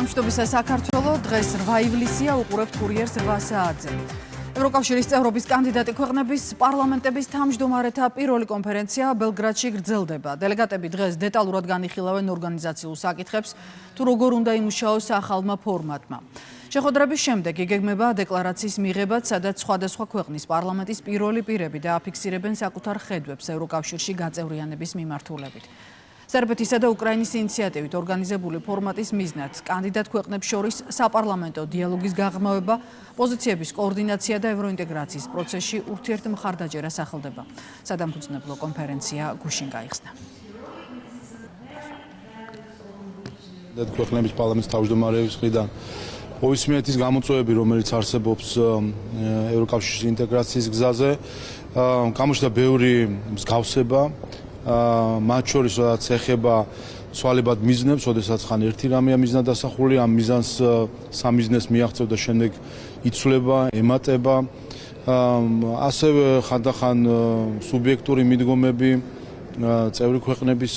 გამშვიდობისა საქართველო დღეს 8 ივლისია უყურებთ კურიერს 8 საათზე. ევროკავშირის წევრობის კანდიდატი ქვეყნების პარლამენტების თავმჯდომარეთა პირველი კონფერენცია ბელგრადში გრძელდება. დელეგატები დღეს დეტალურად განიხილავენ ორგანიზაციულ საკითხებს, თუ როგორ უნდა იმუშაოს ახალმა ფორმატმა. შეხვედრების შემდეგ იგეგმება დეკლარაციის მიღებაც, სადაც სხვადასხვა ქვეყნის პარლამენტის პირველი პირები დააფიქსირებენ საკუთარ ხედვებს ევროკავშირში გაწევრიანების მიმართულებით. სერბეთისა და უკრაინის ინიციატივით ორგანიზებული ფორმატის მიზნად კანდიდატ ქვეყნებს შორის საპარლამენტო დიალოგის გაღრმავება, პოზიციების კოორდინაცია და ევროინტეგრაციის პროცესში ურთიერთმხარდაჭერა სახელდება. სადამფუძნებლო კონფერენცია გუშინ გაიხსნა. ქვეყნების პარლამენტის თავმჯდომარეების მხრიდან ყოველსმენეთის გამოწვევები, რომელიც არსებობს ევროკავშირის ინტეგრაციის გზაზე, გამოჩნდა ბევრი მსგავსება. მათ შორის რაც ეხება ცვალებად მიზნებს, ოდესაც ხან ერთი რამეა მიზნად დასახული, ამ მიზანს სამიზნეს მიაღწევ და შემდეგ იცვლება, ემატება. ასევე ხანდახან სუბიექტური მიდგომები წევრი ქვეყნების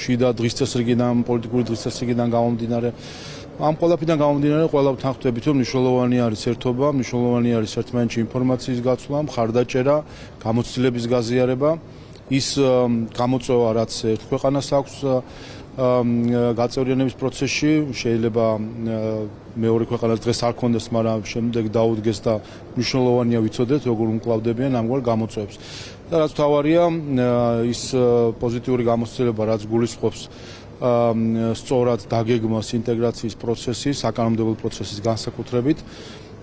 შიდა დღის წესრიგიდან, პოლიტიკური დღის წესრიგიდან გამომდინარე. ამ ყველაფრიდან გამომდინარე, ყველა ვთანხმდებით, რომ მნიშვნელოვანი არის ერთობა, მნიშვნელოვანი არის ერთმანეთში ინფორმაციის გაცვლა, მხარდაჭერა, გამოცდილების გაზიარება. ის გამოწვევა, რაც ერთ ქვეყანას აქვს გაწევრიანების პროცესში, შეიძლება მეორე ქვეყანას დღეს არ ქონდეს, მაგრამ შემდეგ დაუდგეს და მნიშვნელოვანია ვიცოდეთ, როგორ უმკლავდებიან ამგვარ გამოწვევებს. და რაც მთავარია, ის პოზიტიური გამოცდილება, რაც გულისხმობს სწორად დაგეგმას ინტეგრაციის პროცესის, საკანონმდებლო პროცესის განსაკუთრებით,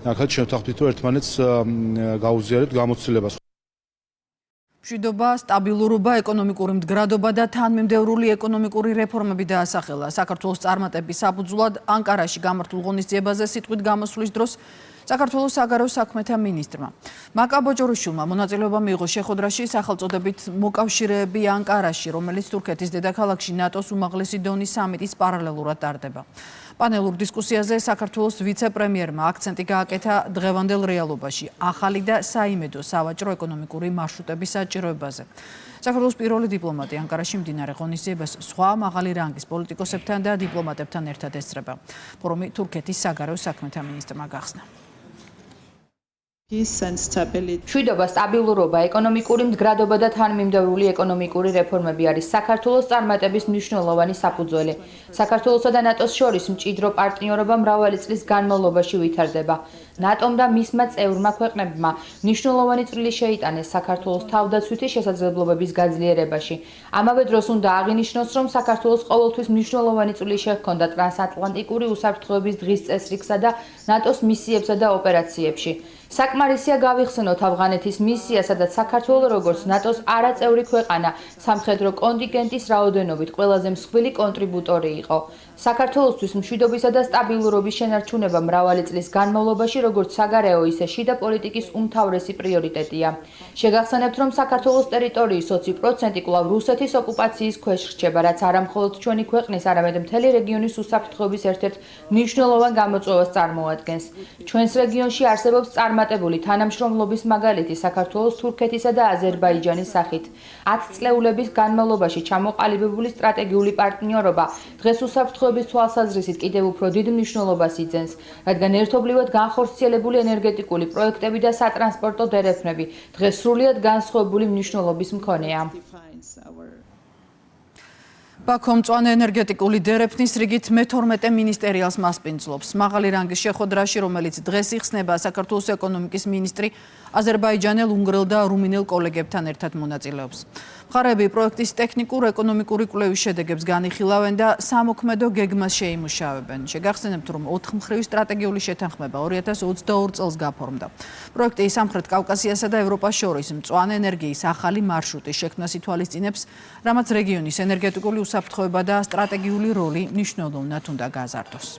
ახლა შევთანხმდით, რომ ერთმანეთს გაუზიარებთ გამოცდილებას. მშვიდობა, სტაბილურობა, ეკონომიკური მდგრადობა და თანმიმდევრული ეკონომიკური რეფორმები დაასახელა. საქართველოს წარმატების საფუძვლად ანკარაში გამართულ ღონისძიებაზე სიტყვით გამოსვლის დროს საქართველოს საგარეო საქმეთა მინისტრმა მაკა ბოჭორიშვილმა მონაწილეობა მიიღო შეხვედრაში სახელწოდებით მოკავშირეები ანკარაში, რომელიც თურქეთის დედაქალაქში ნატოს უმაღლესი დონის სამიტის პარალელურად ტარდება. პანელურ დისკუსიაზე საქართველოს ვიცე-პრემიერმა აქცენტი გააკეთა დღევანდელ რეალობაში, ახალი და საიმედო სავაჭრო ეკონომიკური მარშრუტების საჭიროებაზე. საქართველოს პირველი დიპლომატი ანკარაში მდინარე ღონისძიებას სხვა მაღალი რანგის პოლიტიკოსებთან და დიპლომატებთან ერთად ესწრება. ფორუმი თურქეთის საგარეო საქმეთა მინისტრმა გახსნა. მშვიდობა, სტაბილურობა, ეკონომიკური მდგრადობა და თანმიმდევრული ეკონომიკური რეფორმები არის საქართველოს წარმატების მნიშვნელოვანი საფუძველი. საქართველოსა და ნატოს შორის მჭიდრო პარტნიორობა მრავალი წლის განმავლობაში ვითარდება. ნატომ და მისმა წევრმა ქვეყნებმა მნიშვნელოვანი წვლილი შეიტანეს საქართველოს თავდაცვითი შესაძლებლობების გაძლიერებაში. ამავე დროს უნდა აღინიშნოს, რომ საქართველოს ყოველთვის მნიშვნელოვანი წვლილი შეჰქონდა ტრანსატლანტიკური უსაფრთხოების დღის წესრიგსა და ნატოს მისიებსა და ოპერაციებში. საკმარისია გავიხსენოთ ავღანეთის მისია, სადაც საქართველო როგორც ნატოს არაწევრი ქვეყანა სამხედრო კონტინგენტის რაოდენობით ყველაზე მსხვილი კონტრიბუტორი იყო. საქართველოსთვის მშვიდობისა და სტაბილურობის შენარჩუნება მრავალი წლის განმავლობაში როგორც საგარეო, ისე შიდა პოლიტიკის უმთავრესი პრიორიტეტია. შეგახსენებთ, რომ საქართველოს ტერიტორიის 20% კვლავ რუსეთის ოკუპაციის ქვეშ რჩება, რაც არა მხოლოდ ჩვენი ქვეყნის, არამედ მთელი რეგიონის უსაფრთხოების ერთ-ერთ მნიშვნელოვან გამოწვევას წარმოადგენს. ჩვენს რეგიონში არსებობს წარმატებული თანამშრომლობის მაგალითი საქართველოს, თურქეთისა და აზერბაიჯანის სახით. 10 წლეულების განმავლობაში ჩამოყალიბებული სტრატეგიული პარტნიორობა დღეს უსაფრთხოების თვალსაზრისით კიდევ უფრო დიდ მნიშვნელობას იძენს, რადგან ერთობლივად განხორციელებული ენერგეტიკული პროექტები და სატრანსპორტო დერეფნები დღეს სრულიად განსხვავებული მნიშვნელობის მქონეა. ბაქო მწვანე ენერგეტიკული დერეფნის რიგით მე-12 მინისტერიალს მასპინძლობს. მაღალი რანგის შეხვედრაში, რომელიც დღეს იხსნება, საქართველოს ეკონომიკის მინისტრი აზერბაიჯანელ, უნგრელ და რუმინელ კოლეგებთან ერთად მონაწილეობს. მხარეები პროექტის ტექნიკურ-ეკონომიკური კვლევის შედეგებს განიხილავენ და სამოქმედო გეგმას შეიმუშავებენ. შეგახსენებთ, რომ 4 მხრივი სტრატეგიული შეთანხმება 2022 წელს გაფორმდა. პროექტი სამხრეთ კავკასიასა და ევროპას შორის მწვანე ენერგიის ახალი მარშრუტის შექმნას ითვალისწინებს, რამაც რეგიონის ენერგეტიკული უსაფრთხოება და სტრატეგიული როლი მნიშვნელოვნად უნდა გაზარდოს.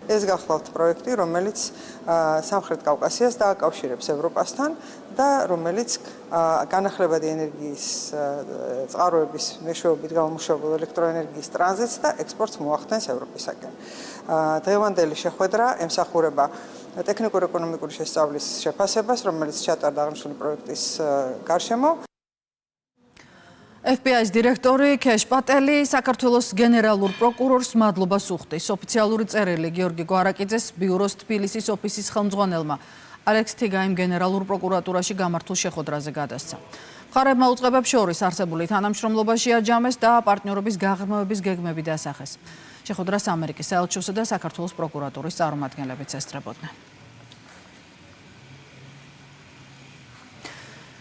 ეს გახლავთ პროექტი, რომელიც სამხრეთ კავკასიას დააკავშირებს ევროპასთან და რომელიც განახლებადი ენერგიის წყაროების მეშვეობით გამომუშავებელ ელექტროენერგიის ტრანზიტს და ექსპორტს მოახდენს ევროპისაკენ. დღევანდელი შეხვედრა ემსახურება ტექნიკურ-ეკონომიკური შესწავლის შეფასებას, რომელიც ჩატარდა აღნიშნული პროექტის გარშემო. FBI-ის დირექტორი ქეშ პატელი საქართველოს გენერალურ პროკურორს მადლობას უხდის. ოფიციალური წერილი გიორგი გვარაკიძეს ბიუროს თბილისის ოფისის ხელმძღვანელმა ალექს თიგაიმ გენერალურ პროკურატურაში გამართულ შეხვედრაზე გადასცა. მხარეებმა უწყებებს შორის არსებული თანამშრომლობაში აჯამეს და პარტნიორობის გაღრმავების გეგმები დასახეს. შეხვედრას ამერიკის საელჩოსა და საქართველოს პროკურატურის წარმომადგენლებიც ესწრებოდნენ.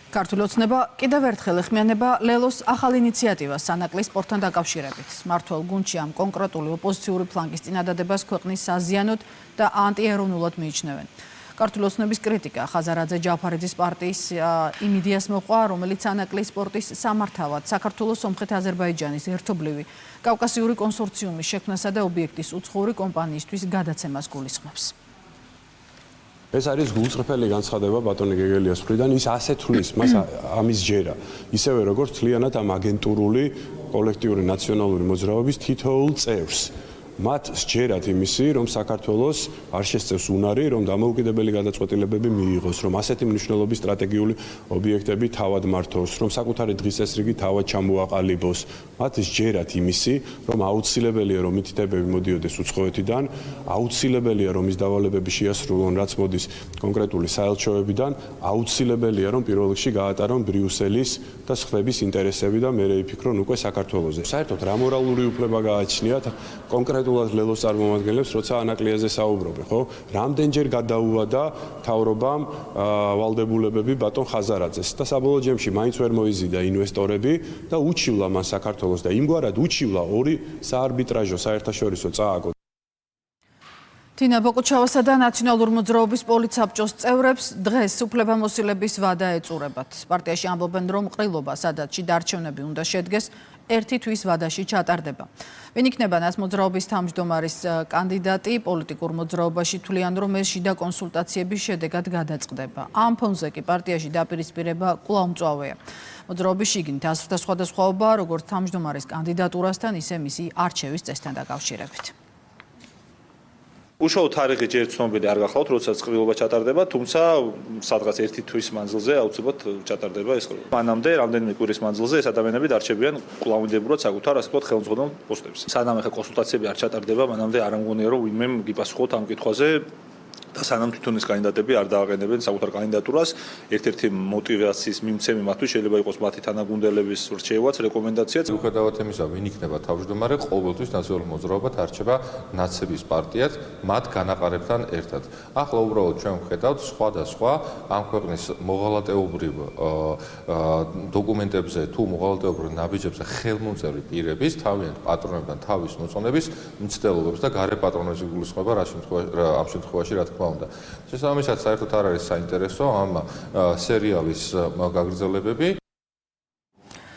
ქართული ოცნება კიდევ ერთხელ ეხმიანება ლელოს ახალ ინიციატივას სანაკლის სპორტთან დაკავშირებით. მმართველ გუნდში ამ კონკრეტული ოპოზიციური ფლანგის წინადადებას ქვეყნის საზიანოდ და ანტიეროვნულად მიიჩნევენ. ქართული ოცნების კრიტიკა ხაზარაძე ჯაფარიძის პარტიის იმ იდეას მოყვა, რომელიც სანაკლის სპორტის სამართავად საქართველოს სომხეთ-აზერბაიჯანის ერთობლივი კავკასიური კონსორციუმის შექმნასა და ობიექტის უცხოური კომპანიისთვის გადაცემას გულისხმობს. ეს არის გულწრფელი განცხადება ბატონი გეგელიას მხრიდან, ის ასე თვლის მას ამის ჯერა. ისევე როგორც თლიანად ამ აგენტურული კოლექტიური ნაციონალური მოძრაობის თითოეულ წევრს. მათ სჯერათ იმისი, რომ საქართველოს არ შესწევს უნარი, რომ დამოუკიდებელი გადაწყვეტილებები მიიღოს, რომ ასეთი მნიშვნელობის სტრატეგიული ობიექტები თავად მართოს, რომ საკუთარი დღის წესრიგი თავად ჩამოაყალიბოს. მათ სჯერათ იმისი, რომ აუცილებელია, რომ მითითებები მოდიოდეს უცხოეთიდან, აუცილებელია, რომ ის დავალებები შეასრულონ, რაც მოდის კონკრეტული საელჩოებიდან, აუცილებელია, რომ პირველ რიგში გაატარონ ბრიუსელის და სხვების ინტერესები და მერე იფიქრონ უკვე საქართველოზე. საერთოდ რა მორალური უფლება გააჩნიათ კონკრეტულად ლელოს წარმომადგენლებს, როცა ანაკლიაზე საუბრობენ, ხო? რამდენჯერ გადაუვადა მთავრობამ ვალდებულებები ბატონ ხაზარაძეს და საბოლოო ჯამში მაინც ვერ მოიზიდა ინვესტორები და უჩივლა მან საქართველოს და იმგვარად უჩივლა ორი საარბიტრაჟო საერთაშორისო წააგო. თინა ბოკუჩავასა და ნაციონალურ მოძრაობის პოლიცაბჭოს წევრებს დღეს უფლებამოსილების ვადა ეწურებათ. პარტიაში ამბობენ, რომ ყრილობა, სადაც შიდარჩევნები უნდა შედგეს, ერთი თვის ვადაში ჩატარდება. ვინ იქნება ნაცმოძრაობის თავმჯდომარის კანდიდატი, პოლიტიკურ მოძრაობაში თვლიან, რომ ეს შიდა კონსულტაციების შედეგად გადაწყდება. ამ ფონზე კი პარტიაში დაპირისპირება კვლავ მწვავეა. მოძრაობის შიგნით აზრთა სხვადასხვაობა, როგორც თავმჯდომარის კანდიდატურასთან, ისე მისი არჩევის წესთან დაკავშირებით. უშუალო თარიღი ჯერ ცნობილი არ გახლავთ, როდესაც ყრილობა ჩატარდება, თუმცა სადღაც ერთი თვის მანძილზე აუცილებლად ჩატარდება ეს ყრილობა. მანამდე რამდენიმე კვირის მანძილზე ეს ადამიანები დარჩებიან კვლავინდებურად საკუთარ ასე ვთქვათ ხელმძღვანელ პოსტებზე. სანამ ახლა კონსულტაციები არ ჩატარდება, მანამდე არ ამგონია რომ ვინმე გიპასუხოთ ამ კითხვაზე და სანამ თვითონის კანდიდატები არ დააყენებენ საკუთარ კანდიდატურას, ერთ-ერთი мотиваციის მიმცემი მათთვის შეიძლება იყოს მათი თანაგუნდელების რჩევაც, რეკომენდაციაც. მიუხედავად იმისა, ვინ იქნება თავმჯდომარე, ყოველთვის ნაციონალურ მოძრაობად არჩება ნაცების პარტიაც მათ განაყარებთან ერთად. ახლა უბრალოდ ჩვენ ვხედავთ სხვადასხვა ამ ქვეყნის მოღალატეობრივ დოკუმენტებზე თუ მოღალატეობრივ ნაბიჯებზე ხელმომწერი პირების თავიანთ პატრონებთან თავის მოწონების მცდელობებს და გარე პატრონების გულისხმობა ამ შემთხვევაში რა თქმა უნდა. შესაბამისად, საერთოდ არ არის საინტერესო ამ სერიალის გაგრძელებები,